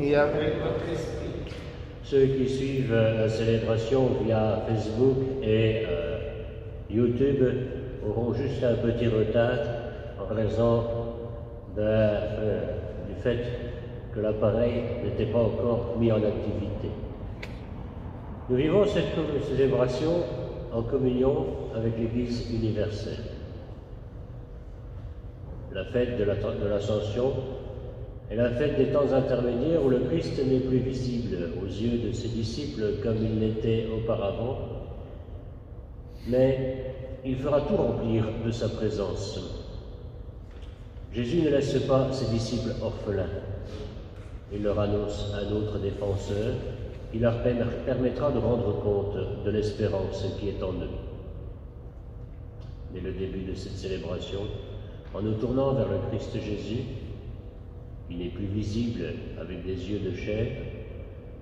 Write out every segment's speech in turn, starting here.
et avec votre esprit. Ceux qui suivent la célébration via Facebook et YouTube auront juste un petit retard en raison du fait que l'appareil n'était pas encore mis en activité. Nous vivons cette célébration en communion avec l'Église universelle. La fête de l'Ascension est la fête des temps intermédiaires où le Christ n'est plus visible aux yeux de ses disciples comme il l'était auparavant, mais il fera tout remplir de sa présence. Jésus ne laisse pas ses disciples orphelins. Il leur annonce un autre défenseur qui leur permettra de rendre compte de l'espérance qui est en eux. Dès le début de cette célébration, en nous tournant vers le Christ Jésus, qui n'est plus visible avec des yeux de chair,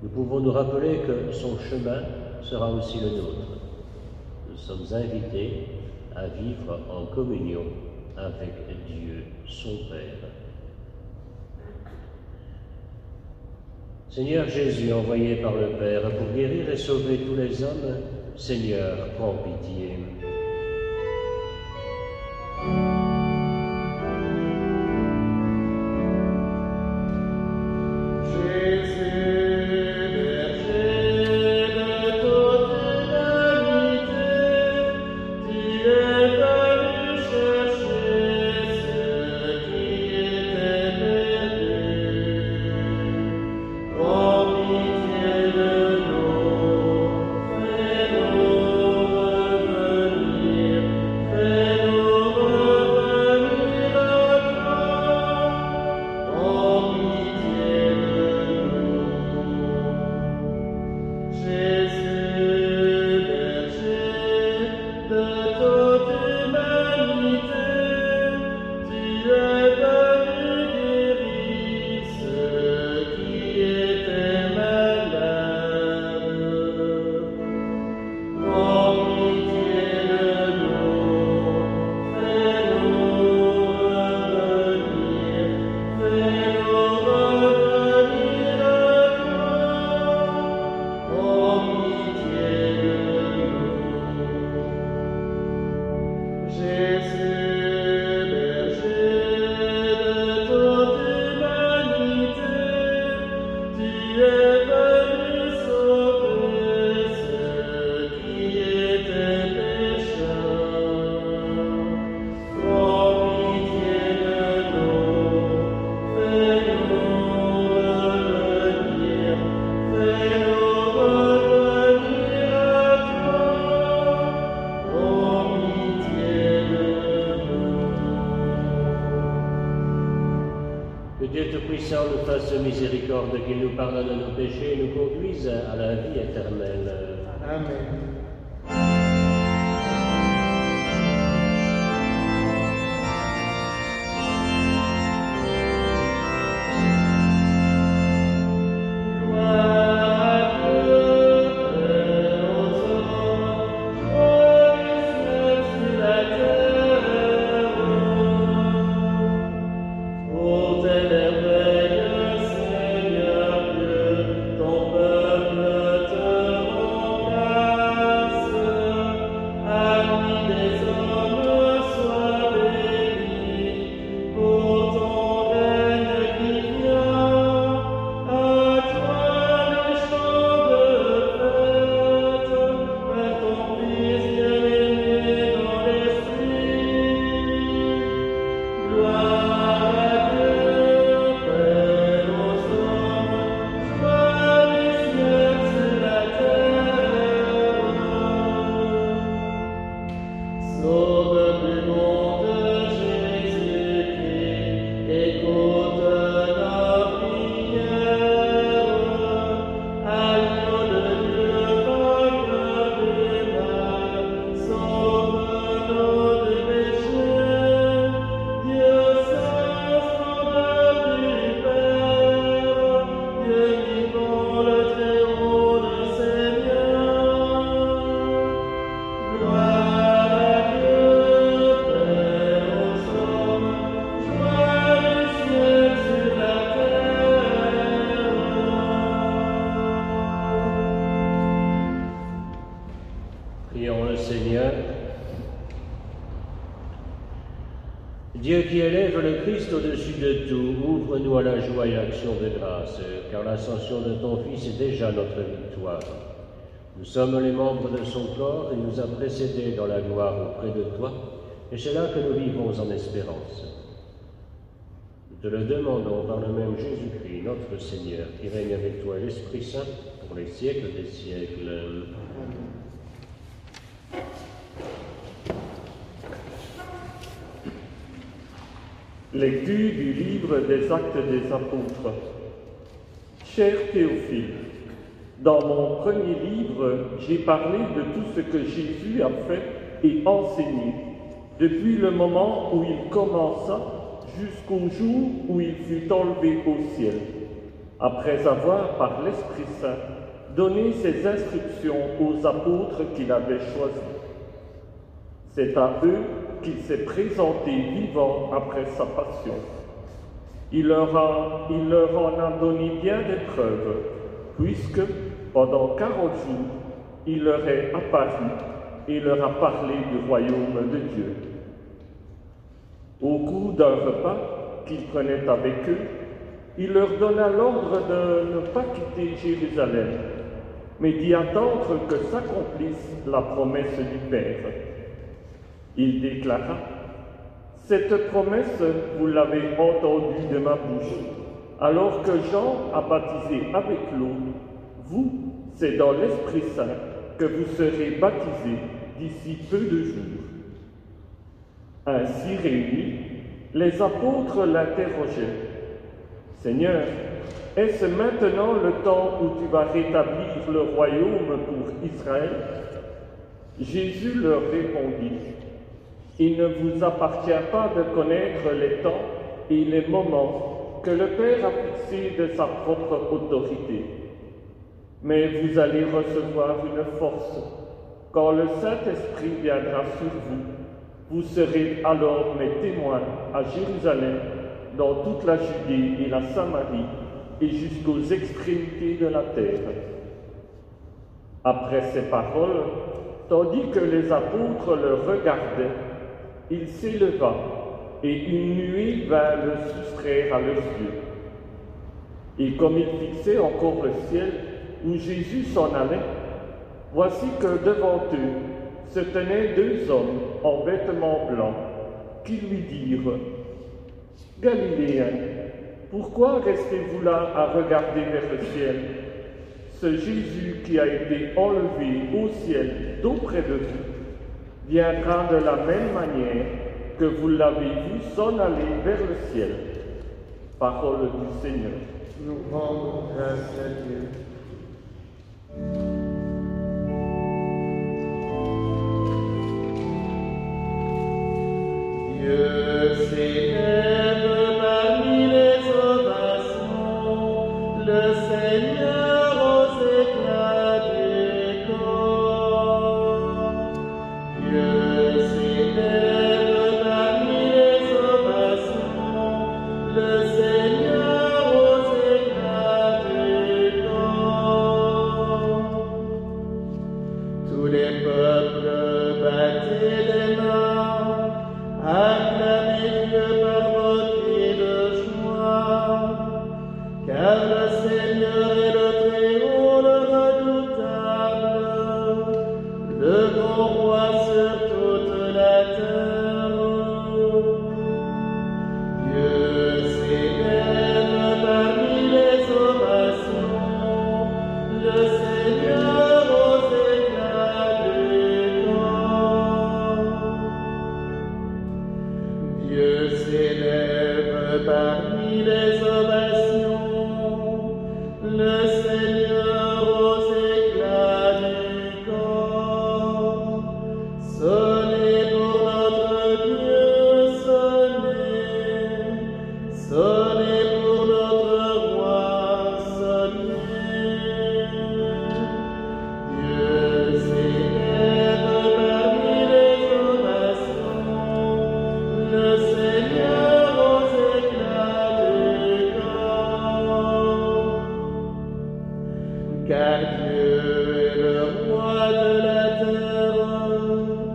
nous pouvons nous rappeler que son chemin sera aussi le nôtre. Nous sommes invités à vivre en communion avec Dieu, son Père. Seigneur Jésus, envoyé par le Père pour guérir et sauver tous les hommes, Seigneur, prends pitié. Miséricorde, qu'il nous pardonne nos péchés et nous conduise à la vie éternelle. Amen. Seigneur Dieu, ton peuple te rend Seigneur. Dieu qui élève le Christ au-dessus de tout, ouvre-nous à la joie et l'action de grâce, car l'ascension de ton Fils est déjà notre victoire. Nous sommes les membres de son corps, il nous a précédés dans la gloire auprès de toi, et c'est là que nous vivons en espérance. Nous te le demandons par le même Jésus-Christ, notre Seigneur, qui règne avec toi et l'Esprit Saint pour les siècles des siècles. Lecture du livre des Actes des Apôtres. Cher Théophile, dans mon premier livre, j'ai parlé de tout ce que Jésus a fait et enseigné, depuis le moment où il commença jusqu'au jour où il fut enlevé au ciel, après avoir, par l'Esprit Saint, donné ses instructions aux apôtres qu'il avait choisis. C'est à eux qu'il s'est présenté vivant après sa passion. Il leur en a donné bien des preuves, puisque, pendant 40 jours, il leur est apparu et leur a parlé du royaume de Dieu. Au cours d'un repas qu'il prenait avec eux, il leur donna l'ordre de ne pas quitter Jérusalem, mais d'y attendre que s'accomplisse la promesse du Père. Il déclara: « Cette promesse, vous l'avez entendue de ma bouche. Alors que Jean a baptisé avec l'eau, vous, c'est dans l'Esprit Saint que vous serez baptisés d'ici peu de jours. » Ainsi réunis, les apôtres l'interrogeaient: « Seigneur, est-ce maintenant le temps où tu vas rétablir le royaume pour Israël ?» Jésus leur répondit: « Il ne vous appartient pas de connaître les temps et les moments que le Père a fixés de sa propre autorité. Mais vous allez recevoir une force. Quand le Saint-Esprit viendra sur vous, vous serez alors mes témoins à Jérusalem, dans toute la Judée et la Samarie, et jusqu'aux extrémités de la terre. » Après ces paroles, tandis que les apôtres le regardaient, il s'éleva, et une nuée vint le soustraire à leurs yeux. Et comme il fixait encore le ciel, où Jésus s'en allait, voici que devant eux se tenaient deux hommes en vêtements blancs, qui lui dirent: « Galiléens, pourquoi restez-vous là à regarder vers le ciel? Ce Jésus qui a été enlevé au ciel d'auprès de vous viendra de la même manière que vous l'avez vu s'en aller vers le ciel. » Parole du Seigneur. Nous rendons grâce à Dieu. Dieu s'élève parmi les ovations, le Seigneur aux éclats des corps. Dieu s'élève parmi les ovations, le Seigneur aux éclats des corps. Tous les peuples battaient les mains, acclamez Dieu par vos cris de joie, car le Seigneur est le Très-Haut, le redoutable, le grand roi sur toute la terre. Dieu s'élève parmi les ovations, le Seigneur aux éclats des corps. Dieu s'élève parmi les ovations, le Seigneur aux éclats des corps. Sonnez pour notre Dieu, sonnez, sonnez pour notre roi, sonnez. Dieu s'élève parmi les ovations, le Seigneur aux éclats des corps. Car Dieu est le roi de la terre,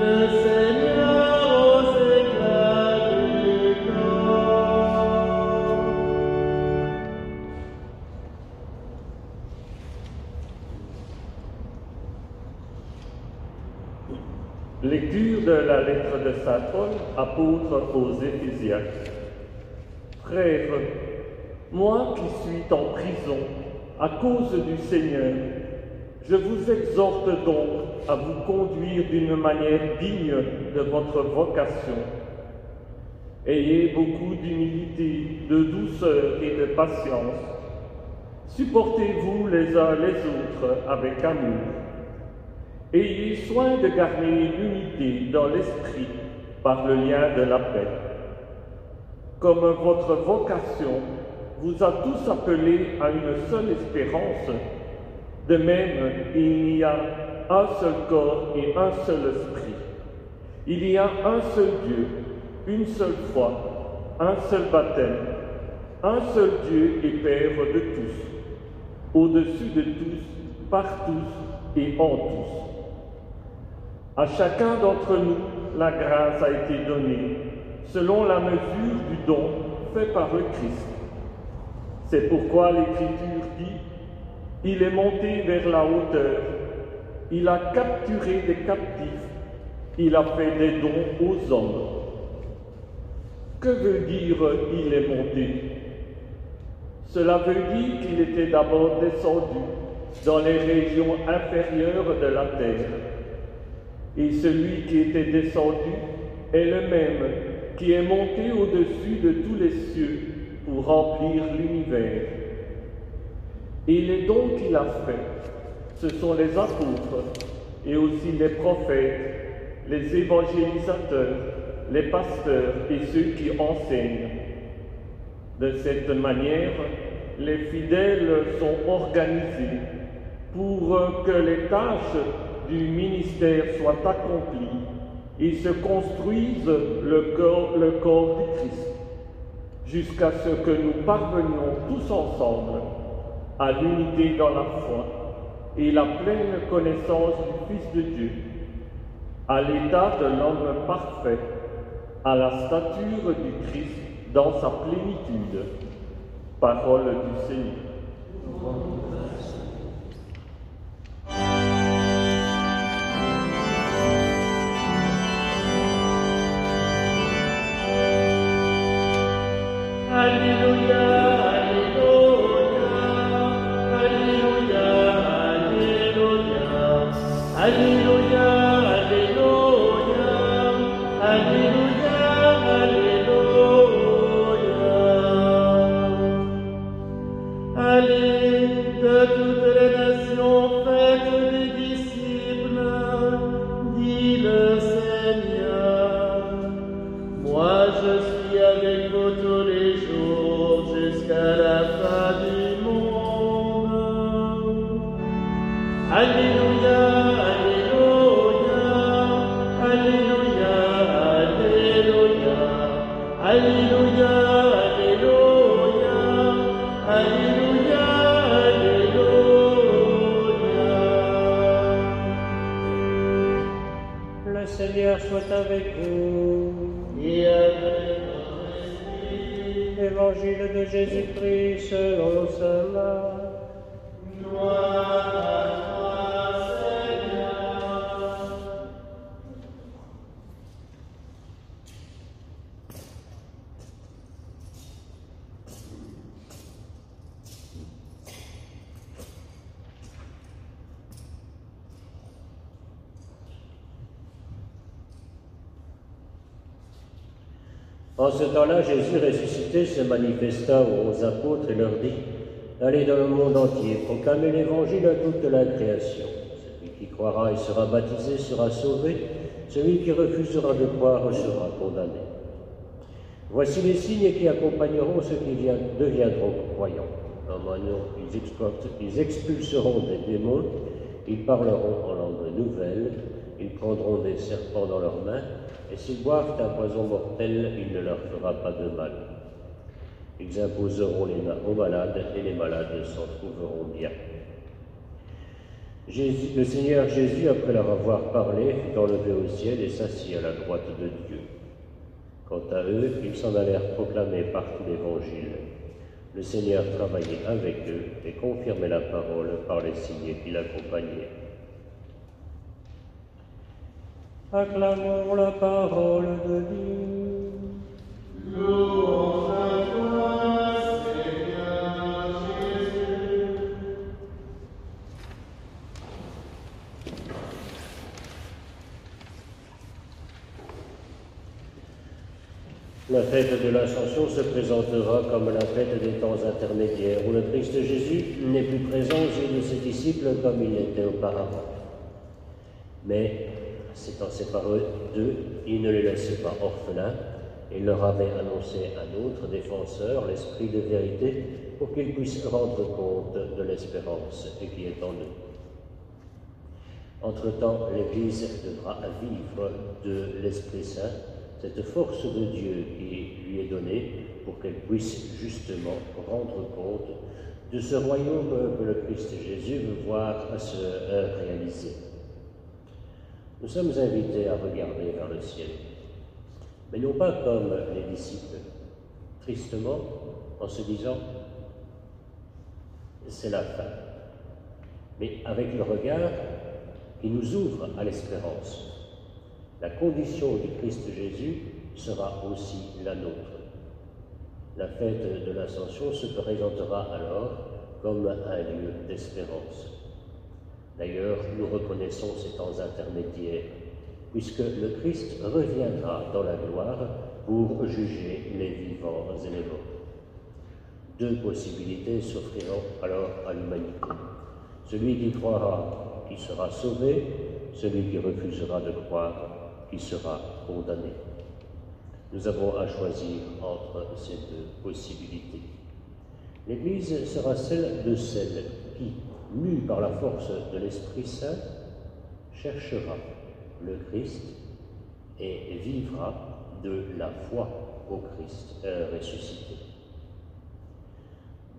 le Seigneur aux éclats du temps. Lecture de la lettre de saint Paul, apôtre aux Éphésiens. Frères, moi qui suis en prison à cause du Seigneur, je vous exhorte donc à vous conduire d'une manière digne de votre vocation. Ayez beaucoup d'humilité, de douceur et de patience. Supportez-vous les uns les autres avec amour. Ayez soin de garder l'unité dans l'esprit par le lien de la paix. Comme votre vocation vous a tous appelés à une seule espérance, de même il y a un seul corps et un seul esprit. Il y a un seul Dieu, une seule foi, un seul baptême, un seul Dieu et Père de tous, au-dessus de tous, par tous et en tous. À chacun d'entre nous, la grâce a été donnée, selon la mesure du don fait par le Christ. C'est pourquoi l'Écriture dit « Il est monté vers la hauteur, il a capturé des captifs, il a fait des dons aux hommes. » Que veut dire « il est monté » Cela veut dire qu'il était d'abord descendu dans les régions inférieures de la terre. Et celui qui était descendu est le même qui est monté au-dessus de tous les cieux pour remplir l'univers. Et les dons qu'il a faits, ce sont les apôtres et aussi les prophètes, les évangélisateurs, les pasteurs et ceux qui enseignent. De cette manière, les fidèles sont organisés pour que les tâches du ministère soient accomplies et se construise le corps du Christ, jusqu'à ce que nous parvenions tous ensemble à l'unité dans la foi et la pleine connaissance du Fils de Dieu, à l'état de l'homme parfait, à la stature du Christ dans sa plénitude. Parole du Seigneur. Le Seigneur soit avec vous. Et avec ton esprit. Évangile de Jésus-Christ selon saint Marc. Gloire à toi, Seigneur. En ce temps-là, Jésus ressuscité se manifesta aux apôtres et leur dit « Allez dans le monde entier, proclamez l'Évangile à toute la création. Celui qui croira et sera baptisé sera sauvé, celui qui refusera de croire sera condamné. Voici les signes qui accompagneront ceux qui deviendront croyants. En mon nom, ils expulseront des démons, ils parleront en langue nouvelle, ils prendront des serpents dans leurs mains, et s'ils boivent un poison mortel, il ne leur fera pas de mal. Ils imposeront les mains aux malades, et les malades s'en trouveront bien. Le Seigneur Jésus, après leur avoir parlé, fut enlevé au ciel et s'assit à la droite de Dieu. Quant à eux, ils s'en allèrent proclamer partout l'Évangile. Le Seigneur travaillait avec eux et confirmait la parole par les signes qui l'accompagnaient. Acclamons la parole de Dieu. Louange à toi, Seigneur Jésus. La fête de l'Ascension se présentera comme la fête des temps intermédiaires, où le Christ Jésus n'est plus présent aux yeux de ses disciples comme il l'était auparavant. Mais, s'étant séparés d'eux, il ne les laissait pas orphelins, et leur avait annoncé un autre défenseur, l'Esprit de vérité, pour qu'ils puissent rendre compte de l'espérance qui est en eux. Entre-temps, l'Église devra vivre de l'Esprit Saint, cette force de Dieu qui lui est donnée pour qu'elle puisse justement rendre compte de ce royaume que le Christ Jésus veut voir se réaliser. Nous sommes invités à regarder vers le ciel, mais non pas comme les disciples, tristement, en se disant « c'est la fin », mais avec le regard qui nous ouvre à l'espérance. La condition du Christ Jésus sera aussi la nôtre. La fête de l'Ascension se présentera alors comme un lieu d'espérance. D'ailleurs, nous reconnaissons ces temps intermédiaires, puisque le Christ reviendra dans la gloire pour juger les vivants et les morts. Deux possibilités s'offriront alors à l'humanité. Celui qui croira, qui sera sauvé, celui qui refusera de croire, qui sera condamné. Nous avons à choisir entre ces deux possibilités. L'Église sera celle de celles qui, mue par la force de l'Esprit Saint, cherchera le Christ et vivra de la foi au Christ ressuscité.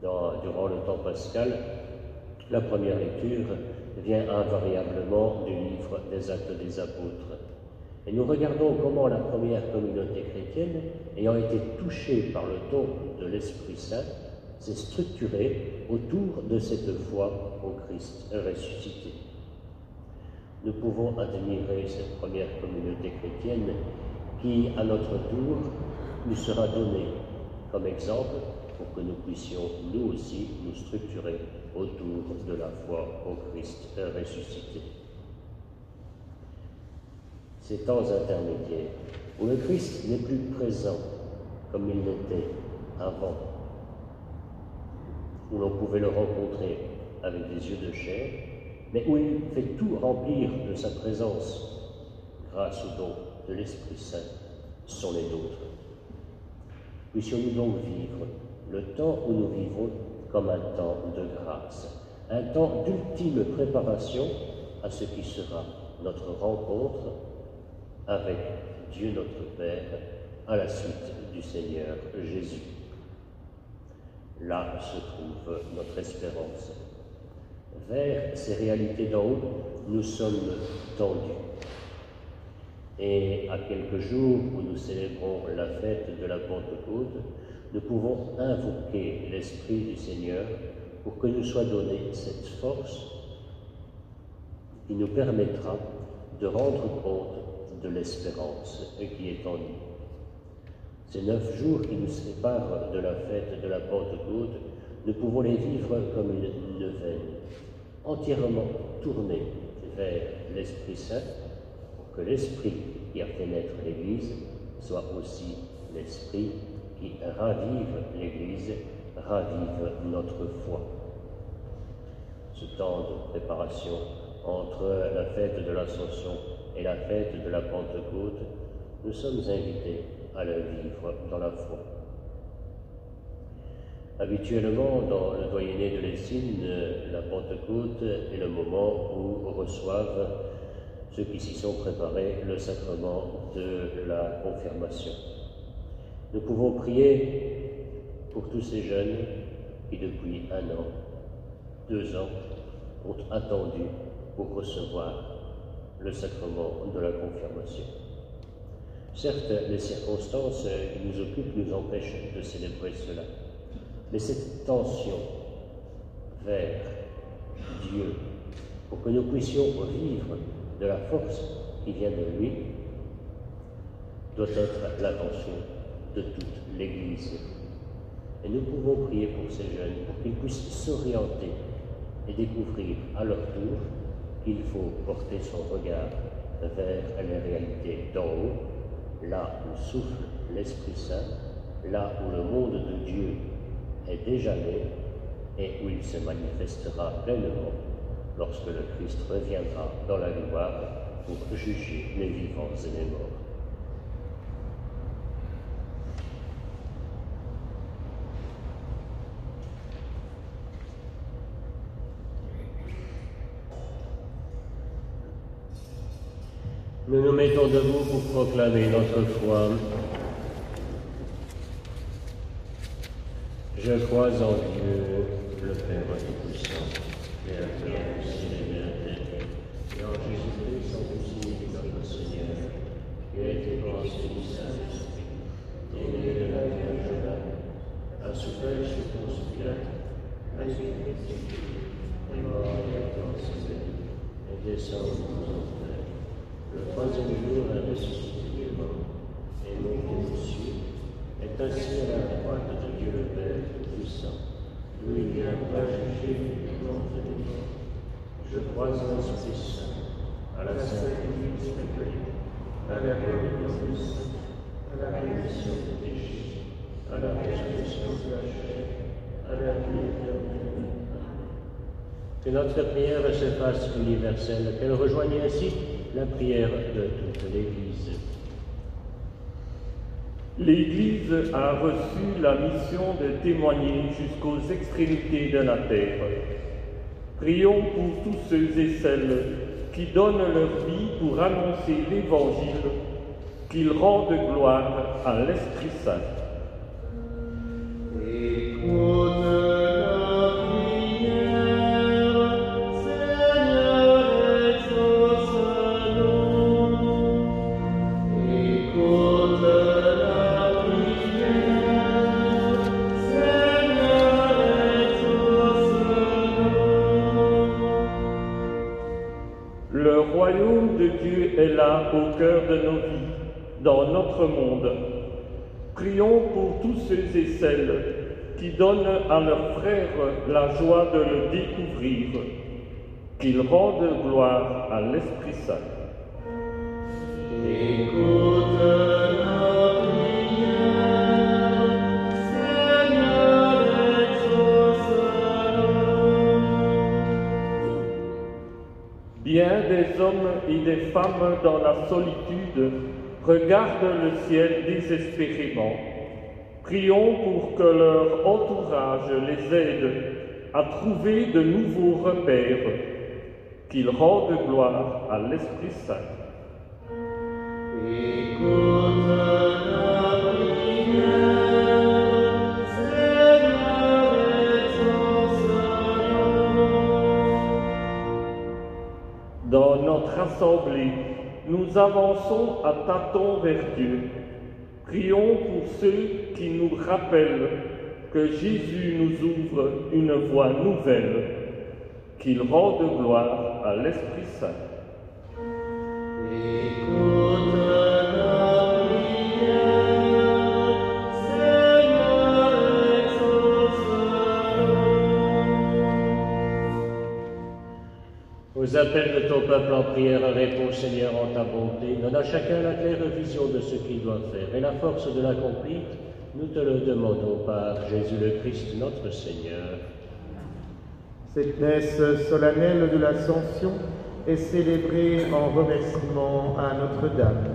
Durant le temps pascal, la première lecture vient invariablement du livre des Actes des Apôtres. Et nous regardons comment la première communauté chrétienne, ayant été touchée par le don de l'Esprit Saint, s'est structurée autour de cette foi au Christ ressuscité. Nous pouvons admirer cette première communauté chrétienne qui, à notre tour, nous sera donnée comme exemple pour que nous puissions, nous aussi, nous structurer autour de la foi au Christ ressuscité. Ces temps intermédiaires, où le Christ n'est plus présent comme il l'était avant, où l'on pouvait le rencontrer avec des yeux de chair, mais où il fait tout remplir de sa présence grâce au don de l'Esprit Saint, sont les nôtres. Puissions-nous donc vivre le temps où nous vivons comme un temps de grâce, un temps d'ultime préparation à ce qui sera notre rencontre avec Dieu notre Père à la suite du Seigneur Jésus. Là se trouve notre espérance. Vers ces réalités d'en haut, nous sommes tendus. Et à quelques jours où nous célébrons la fête de la Pentecôte, nous pouvons invoquer l'Esprit du Seigneur pour que nous soit donnée cette force qui nous permettra de rendre compte de l'espérance qui est en nous. Ces 9 jours qui nous séparent de la fête de la Pentecôte, nous pouvons les vivre comme une neuvaine, entièrement tournée vers l'Esprit Saint, pour que l'Esprit qui a fait naître l'Église soit aussi l'Esprit qui ravive l'Église, ravive notre foi. Ce temps de préparation entre la fête de l'Ascension et la fête de la Pentecôte, nous sommes invités à la vivre dans la foi. Habituellement, dans le doyenné de l'Essine, la Pentecôte est le moment où reçoivent ceux qui s'y sont préparés le sacrement de la confirmation. Nous pouvons prier pour tous ces jeunes qui, depuis 1 an, 2 ans, ont attendu pour recevoir le sacrement de la confirmation. Certes, les circonstances qui nous occupent nous empêchent de célébrer cela, mais cette tension vers Dieu, pour que nous puissions vivre de la force qui vient de lui, doit être l'attention de toute l'Église. Et nous pouvons prier pour ces jeunes, pour qu'ils puissent s'orienter et découvrir à leur tour qu'il faut porter son regard vers les réalités d'en haut, là où souffle l'Esprit Saint, là où le monde de Dieu est déjà né et où il se manifestera pleinement lorsque le Christ reviendra dans la gloire pour juger les vivants et les morts. Nous nous mettons debout pour proclamer notre foi. Je crois en Dieu, le Père Tout-Puissant, Créateur du ciel et de la terre, et en Jésus-Christ, son Fils unique, notre Seigneur, qui a été conçu du Saint-Esprit, né de la Vierge Marie, a souffert sous Ponce Pilate, a été crucifié, est mort et a été enseveli, et descendu aux enfers. Le troisième jour a ressuscité des morts, et monté aux cieux, est assis à la droite de Dieu le Père Tout-Puissant, d'où il viendra juger les vivants et les morts. Je crois en l'Esprit Saint, à la Sainte Église catholique, à la communion des saints, à la rémission des péchés, à la résurrection de la chair, à la vie éternelle. Que notre prière se fasse universelle, qu'elle rejoigne ainsi la prière de toute l'Église. L'Église a reçu la mission de témoigner jusqu'aux extrémités de la terre. Prions pour tous ceux et celles qui donnent leur vie pour annoncer l'Évangile, qu'ils rendent gloire à l'Esprit Saint. Le royaume de Dieu est là au cœur de nos vies, dans notre monde. Prions pour tous ceux et celles qui donnent à leurs frères la joie de le découvrir, qu'ils rendent gloire à l'Esprit Saint. Écoute la prière, Seigneur, exauce-nous. Bien des hommes et des femmes dans la solitude regardent le ciel désespérément. Prions pour que leur entourage les aide à trouver de nouveaux repères, qu'ils rendent gloire à l'Esprit Saint. Écoute la prière, Seigneur, exauce-nous. Dans notre assemblée, nous avançons à tâtons vers Dieu. Prions pour ceux qui nous rappellent que Jésus nous ouvre une voie nouvelle, qu'il rende gloire à l'Esprit Saint. Écoute la prière, Seigneur, exauce-nous. Aux appels de ton peuple en prière, réponds Seigneur en ta bonté, donne à chacun la claire vision de ce qu'il doit faire et la force de l'accomplir. Nous te le demandons par Jésus le Christ, notre Seigneur. Cette messe solennelle de l'Ascension est célébrée en remerciement à Notre-Dame.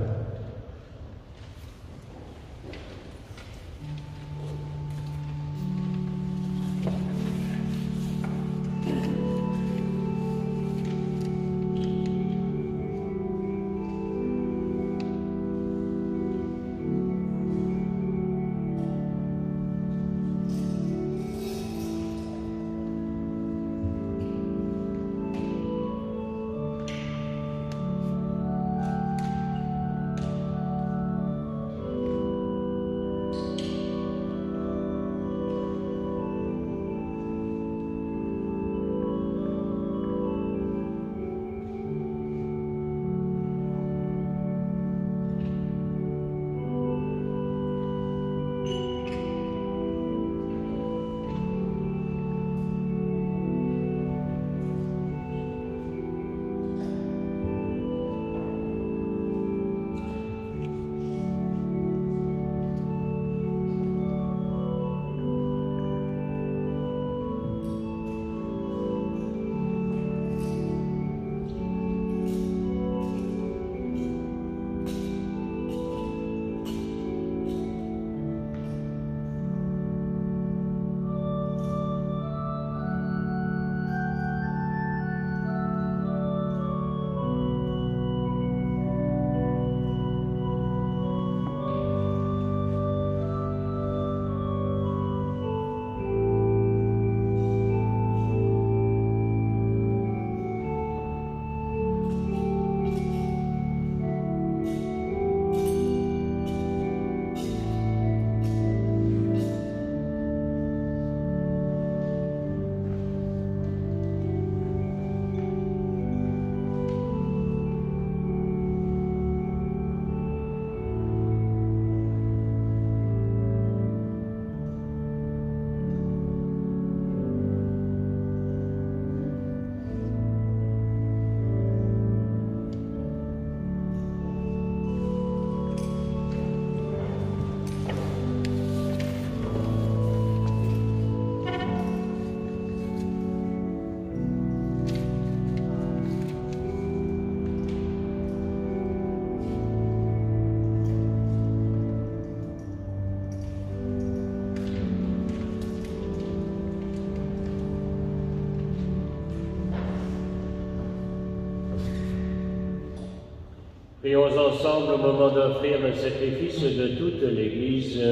Prions ensemble au moment d'offrir le sacrifice de toute l'Église.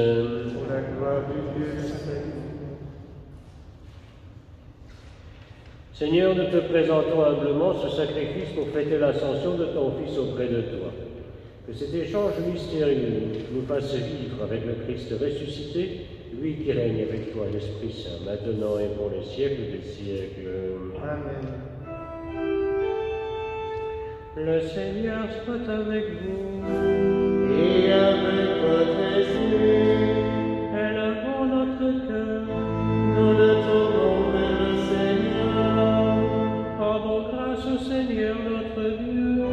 Pour la gloire du Dieu du Seigneur. Seigneur, nous te présentons humblement ce sacrifice pour fêter l'ascension de ton Fils auprès de toi. Que cet échange mystérieux nous fasse vivre avec le Christ ressuscité, lui qui règne avec toi, l'Esprit Saint, maintenant et pour les siècles des siècles. Amen. Le Seigneur soit avec vous. Et avec votre esprit, Élevons notre cœur. nous le tournons vers le Seigneur. Rendons grâce au Seigneur notre Dieu.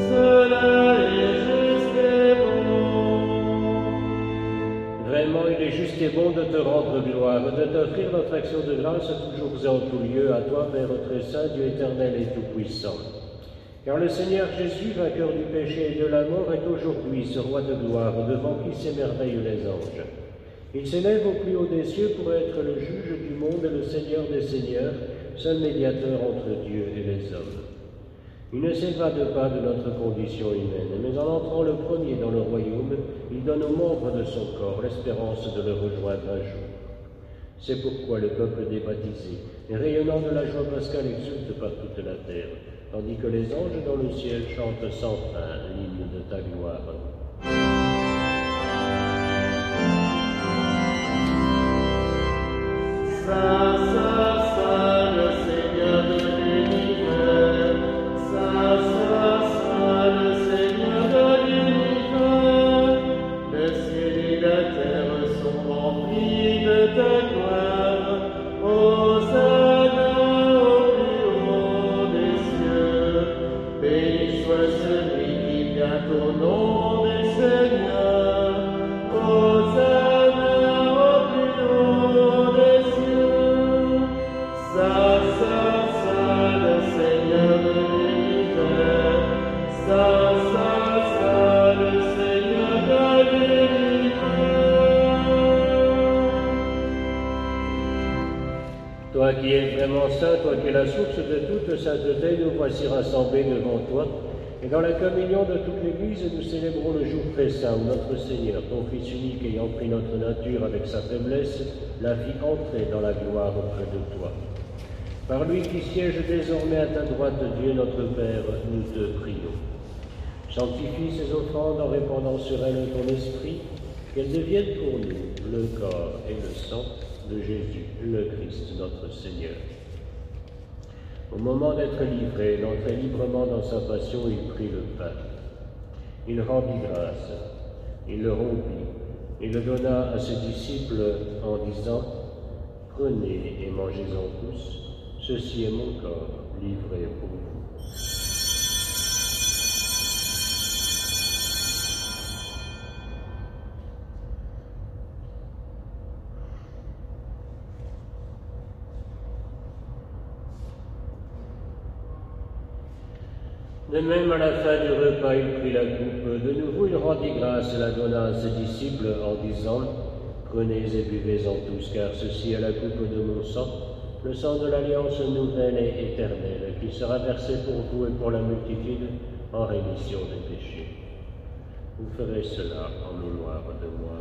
Cela est juste et bon. Vraiment, il est juste et bon de te rendre gloire, de t'offrir notre action de grâce toujours et en tout lieu, à toi, Père très saint, Dieu éternel et tout-puissant. Car le Seigneur Jésus, vainqueur du péché et de la mort, est aujourd'hui ce roi de gloire, devant qui s'émerveillent les anges. Il s'élève au plus haut des cieux pour être le juge du monde et le Seigneur des seigneurs, seul médiateur entre Dieu et les hommes. Il ne s'évade pas de notre condition humaine, mais en entrant le premier dans le royaume, il donne aux membres de son corps l'espérance de le rejoindre un jour. C'est pourquoi le peuple des baptisés, rayonnant de la joie pascale, exulte par toute la terre, tandis que les anges dans le ciel chantent sans fin l'hymne de ta gloire. Saint, Saint, Saint, le Seigneur de l'univers. Saint, Saint, Saint, le Seigneur de l'univers. Le ciel et la terre sont remplis de ta gloire. Hosanna au plus haut des cieux. Béni soit celui qui vient au nom du Seigneur. Hosanna au plus haut des cieux. Saint, Saint, Saint, le Seigneur de l'univers. Saint, Saint, Saint, le Seigneur de l'univers. Toi qui es vraiment saint, toi qui es la source de toute sainteté, nous voici rassemblés devant toi. Et dans la communion de toute l'Église, nous célébrons le jour très saint où notre Seigneur, ton Fils unique, ayant pris notre nature avec sa faiblesse, l'a fit entrer dans la gloire auprès de toi. Par lui qui siège désormais à ta droite, Dieu notre Père, nous te prions. Sanctifie ces offrandes en répandant sur elles ton esprit, qu'elles deviennent pour nous le corps et le sang de Jésus, le Christ, notre Seigneur. Au moment d'être livré, d'entrer librement dans sa passion, il prit le pain. Il rendit grâce, il le rompit, et le donna à ses disciples en disant « Prenez et mangez-en tous, ceci est mon corps livré pour vous. » De même, à la fin du repas, il prit la coupe. De nouveau, il rendit grâce et la donna à ses disciples en disant « Prenez et buvez-en tous, car ceci est la coupe de mon sang, le sang de l'alliance nouvelle et éternelle, qui sera versé pour vous et pour la multitude en rémission des péchés. Vous ferez cela en mémoire de moi. »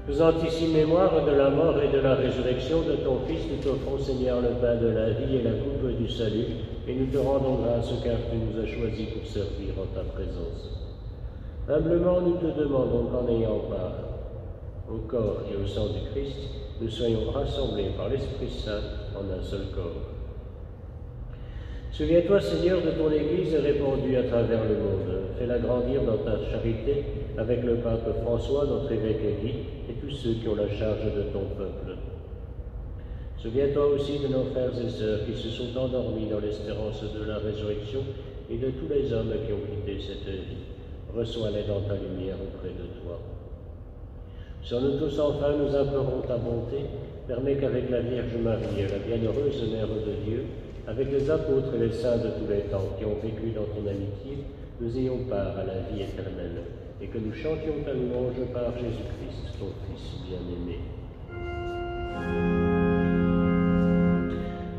Faisant ici mémoire de la mort et de la résurrection de ton Fils, nous t'offrons, Seigneur, le pain de la vie et la coupe du salut, et nous te rendons grâce car tu nous as choisis pour servir en ta présence. Humblement, nous te demandons qu'en ayant part au corps et au sang du Christ, nous soyons rassemblés par l'Esprit Saint en un seul corps. Souviens-toi, Seigneur, de ton Église répandue à travers le monde. Fais-la grandir dans ta charité avec le pape François, notre évêque Élie, et tous ceux qui ont la charge de ton peuple. Souviens-toi aussi de nos frères et sœurs qui se sont endormis dans l'espérance de la résurrection et de tous les hommes qui ont quitté cette vie. Reçois-les dans ta lumière auprès de toi. Sur nous tous enfin, nous implorons ta bonté. Permets qu'avec la Vierge Marie, la bienheureuse Mère de Dieu, avec les apôtres et les saints de tous les temps qui ont vécu dans ton amitié, nous ayons part à la vie éternelle, et que nous chantions ta louange par Jésus-Christ, ton Fils bien-aimé.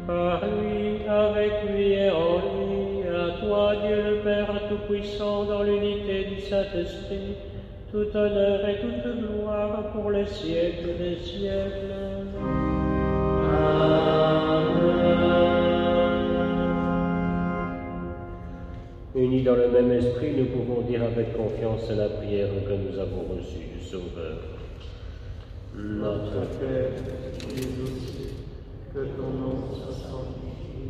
Par lui, avec lui et en lui, à toi, Dieu le Père Tout-Puissant, dans l'unité du Saint-Esprit, tout honneur et toute gloire pour les siècles des siècles. Unis dans le même esprit, nous pouvons dire avec confiance la prière que nous avons reçue du Sauveur. Notre Père, qui es aux cieux, que ton nom soit sanctifié,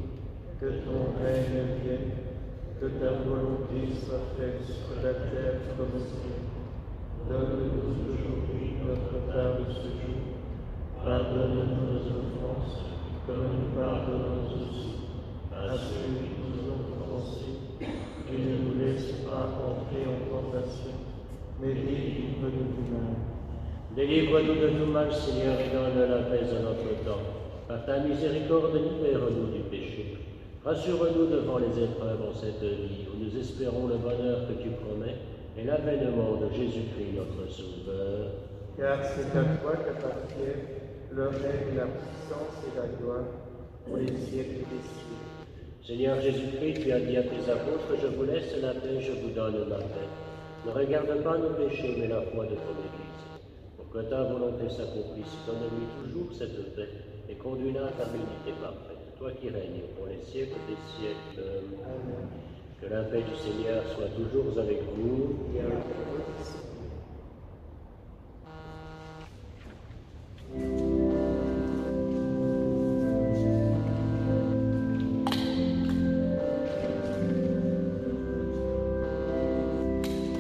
que ton règne vienne, que ta volonté soit faite sur la terre comme au ciel. Donne-nous aujourd'hui notre pain de ce jour. Pardonne-nous nos offenses, comme nous pardonnons aussi à ceux qui nous ont offensés. Et ne nous laisse pas entrer en tentation, mais délivre-nous du mal. Délivre-nous de tout mal, Seigneur, et donne la paix à notre temps. Par ta miséricorde, libère-nous du péché. Rassure-nous devant les épreuves en cette vie, où nous espérons le bonheur que tu promets et l'avènement de Jésus-Christ, notre Sauveur. Car c'est à toi qu'appartiennent le règne, la puissance et la gloire pour les siècles des siècles. Seigneur Jésus-Christ, tu as dit à tes apôtres, je vous laisse la paix, je vous donne ma paix. Ne regarde pas nos péchés, mais la foi de ton Église. Pour que ta volonté s'accomplisse, donne-lui toujours cette paix et conduis-la à ta unité parfaite, toi qui règnes pour les siècles des siècles. Amen. Que la paix du Seigneur soit toujours avec vous. Et avec votre esprit.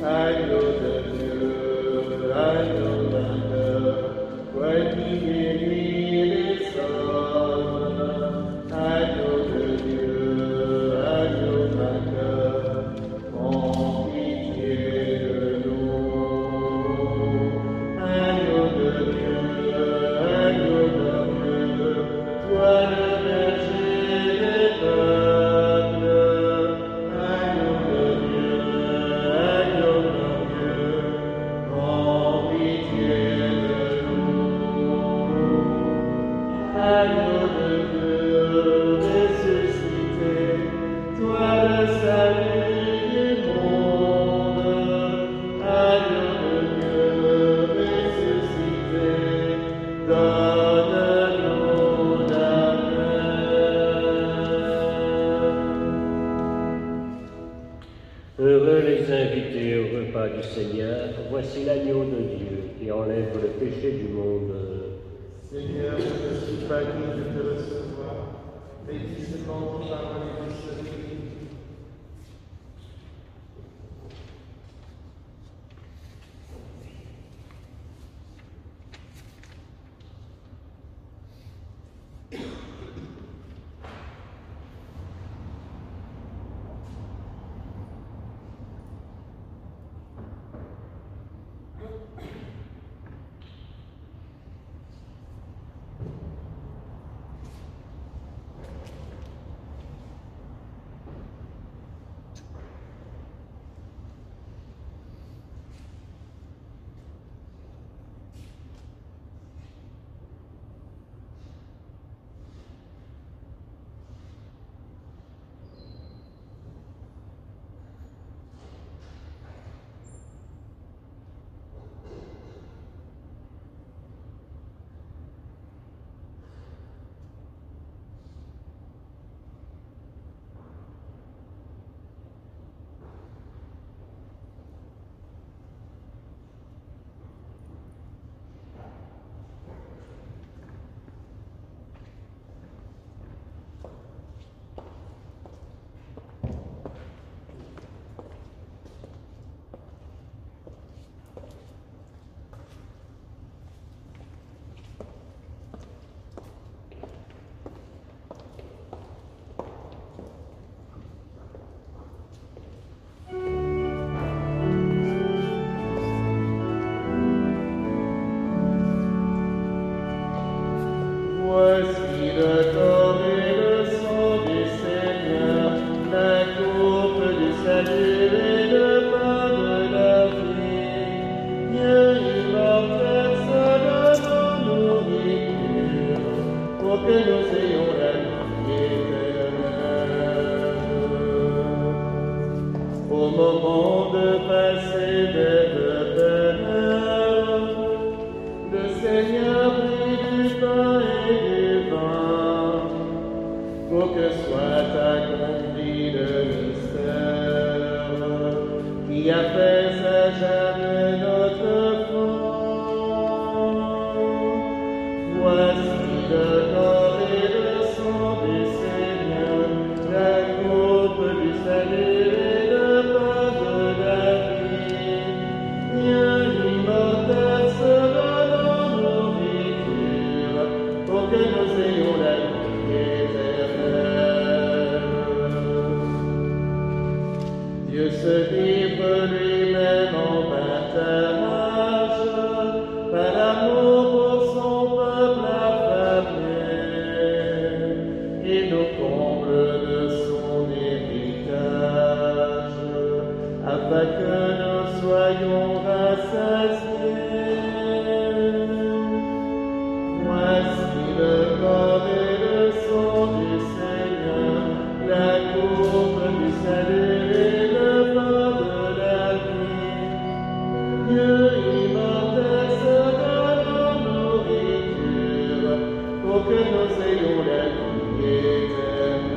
Agneau de Dieu, agneau vainqueur, toi qui guéris les hommes. Agneau de Dieu, agneau vainqueur, prends pitié de nous. Agneau de Dieu, agneau glorieux, toi le berger des peuples. Agneau de Dieu, agneau glorieux, prends pitié de nous. Agneau de Dieu, ressuscité, toi le salut du monde. Agneau de Dieu, ressuscité, donne-nous la paix. Heureux les invités au repas du Seigneur, voici l'agneau de Dieu qui enlève le péché du monde. Seigneur, je ne suis pas digne de te recevoir, mais dis seulement ton parole et je serai guéri. pour que nous ayons la vie éternelle. Au moment de passer vers le Père, le Seigneur prit du pain et du vin, pour que soit accompli le mystère qui apaise à jamais notre foi. Voici le corps et le sang du Seigneur, la coupe du salut et le pain de la vie. Bien immortel sera nos nourriture, pour que nous ayons la vie éternelle. Dieu se livre lui-même en partage, par amour pour son peuple affamé, et nous comble de son héritage, afin que nous soyons rassasiés. Voici le corps et le sang du Seigneur, la coupe du salut et le pain de la vie. Dieu immortel sera nos nourriture, pour que nous ayons la vie éternelle.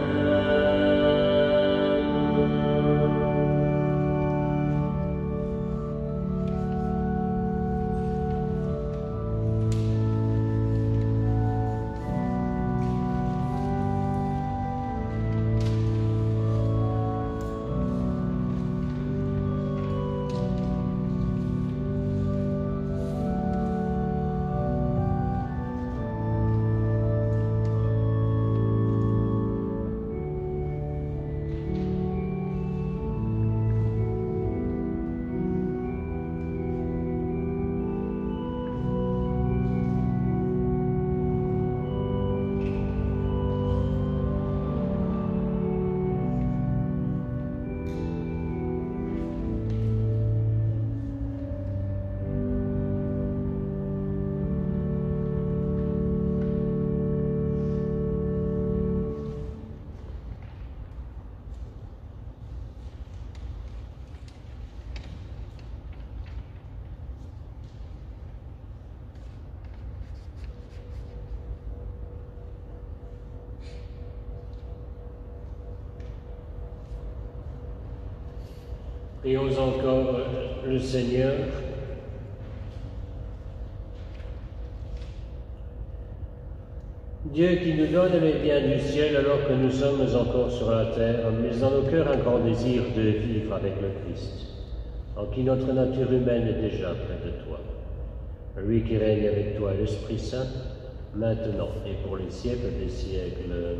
Prions encore le Seigneur. Dieu qui nous donne les biens du ciel alors que nous sommes encore sur la terre, mets dans nos cœurs un grand désir de vivre avec le Christ, en qui notre nature humaine est déjà près de toi. Lui qui règne avec toi, l'Esprit Saint, maintenant et pour les siècles des siècles.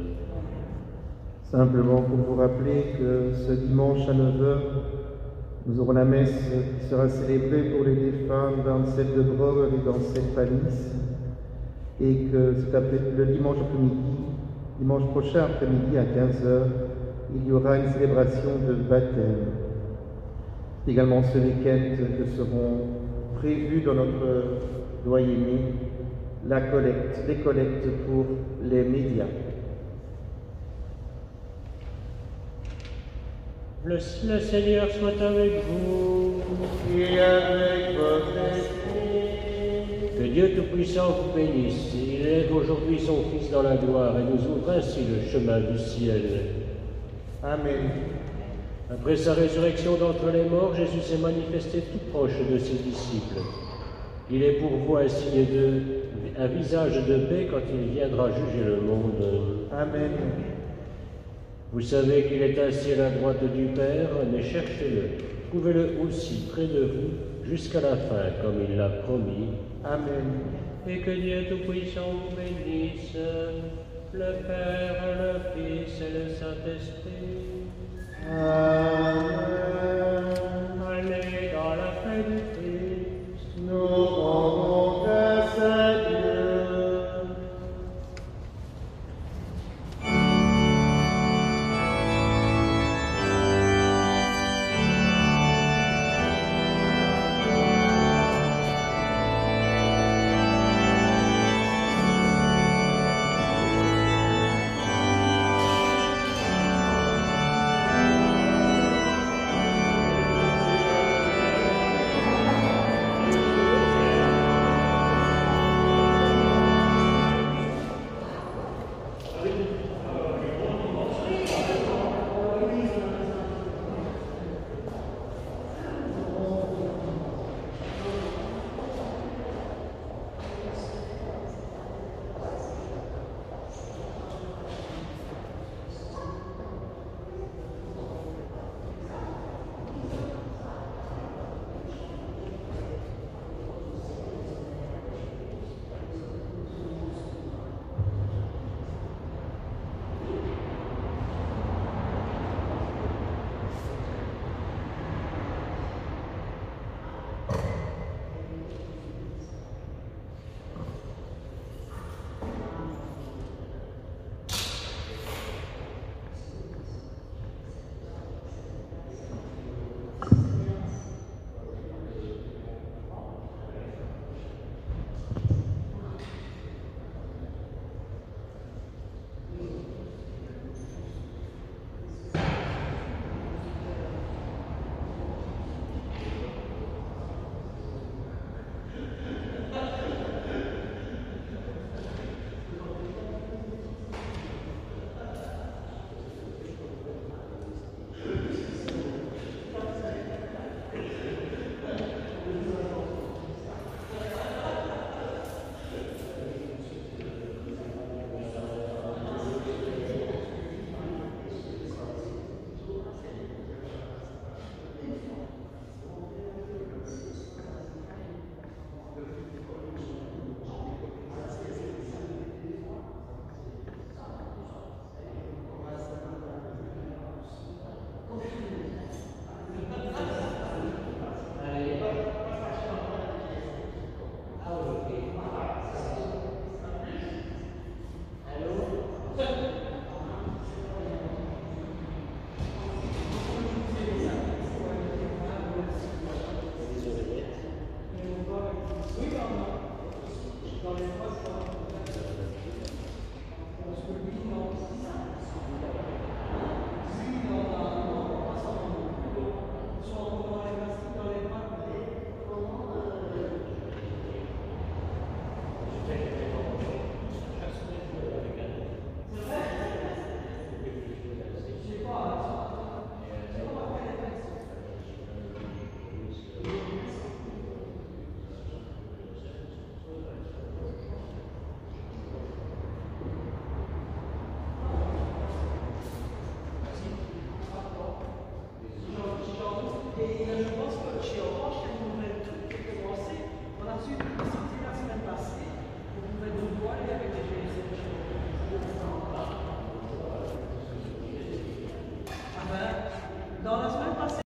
Simplement pour vous rappeler que ce dimanche à 9h, nous aurons la messe qui sera célébrée pour les défunts d'Ansel de Broglie et d'Ansel Panis, et que le dimanche après-midi, dimanche prochain après-midi à 15h, il y aura une célébration de baptême. Également ce week-end que seront prévus dans notre doyenné les collectes pour les médias. Le Seigneur soit avec vous. Et avec votre esprit. Que Dieu Tout-Puissant vous bénisse, et il élève aujourd'hui son Fils dans la gloire et nous ouvre ainsi le chemin du ciel. Amen. Après sa résurrection d'entre les morts, Jésus s'est manifesté tout proche de ses disciples. Il est pour vous un signe un visage de paix quand il viendra juger le monde. Amen. Vous savez qu'il est assis à la droite du Père, mais cherchez-le, trouvez-le aussi près de vous jusqu'à la fin, comme il l'a promis. Amen. Et que Dieu Tout-Puissant vous bénisse, le Père, le Fils et le Saint-Esprit. Amen.